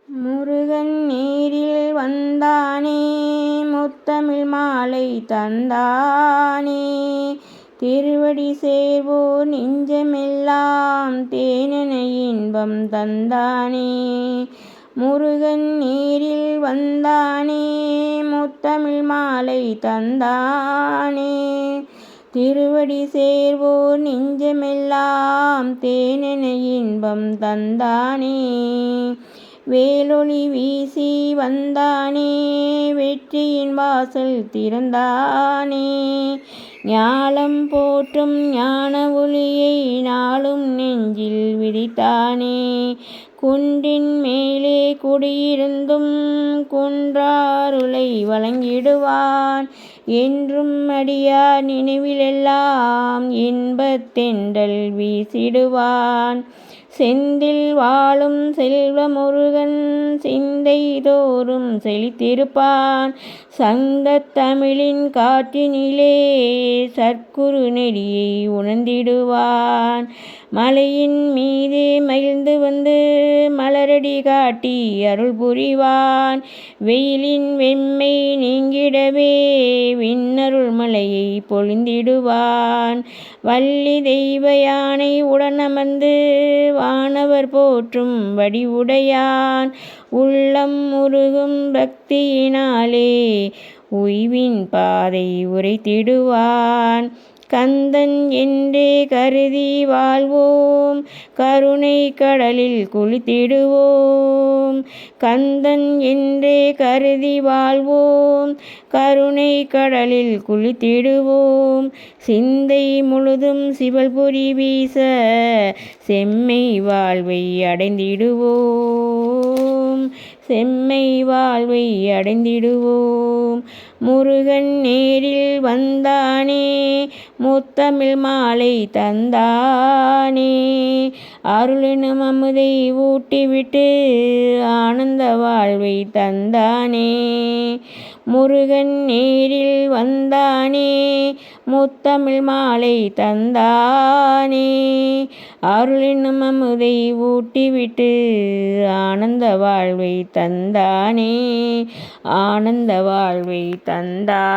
முருகன் நேரில் வந்தானே, முத்தமிழ் மாலை தந்தானே, திருவடி சேர்வோர் நெஞ்சமெல்லாம் தேனென இன்பம் தந்தானே. முருகன் நேரில் வந்தானே, முத்தமிழ் மாலை தந்தானே, திருவடி சேர்வோர் நெஞ்சமெல்லாம் தேனென இன்பம் தந்தானே. வேலொளி வீசி வந்தானே, வெற்றியின் வாசல் திறந்தானே, ஞாலம் போற்றும் ஞான ஒளியை நாளும் நெஞ்சில் விதைத்தானே. குன்றின் மேலே குடியிருந்தும் குன்றாருளை வழங்கிடுவான், என்றும் அடியார் நினைவிலெல்லாம் இன்பத் தென்றல் வீசிடுவான். செந்தில் வாழும் செல்வ முருகன் சிந்தை தோறும் செழித்திருப்பான், சங்கத் தமிழின் காற்றினிலே சற்குரு நெறியை உணர்ந்திடுவான். மலையின் மீதே மகிழ்ந்து வந்து மலரடி காட்டி அருள் புரிவான், வெயிலின் வெம்மை நீங்கிடவே விண்ணருள் மலையை பொழிந்திடுவான். வள்ளி தெய்வ யானை உடனமர்ந்து வானவர் போற்றும் வடிவுடையான், உள்ளம் உருகும் பக்தியினாலே உய்வின் பாதை உரைத்திடுவான். கந்தன் என்றே கருதி வாழ்வோம், கருணை கடலில் குளித்திடுவோம். கந்தன் என்றே கருதி வாழ்வோம், கருணை கடலில் குளித்திடுவோம். சிந்தை முழுதும் சிவல்புரி வீச செம்மை வாழ்வை அடைந்திடுவோம், செம்மை வாழ்வை அடைந்திடுவோம். முருகன் நேரில் வந்தானே, முத்தமிழ் மாலை தந்தானே, அருளெனும் அமுதை ஊட்டிவிட்டு ஆனந்த வாழ்வை தந்தானே. முருகன் நேரில் வந்தானே, முத்தமிழ் மாலை தந்தானே, அருளெனும் அமுதை ஊட்டிவிட்டு ஆனந்த வாழ்வை தந்தானே, ஆனந்த வாழ்வை தந்தானே.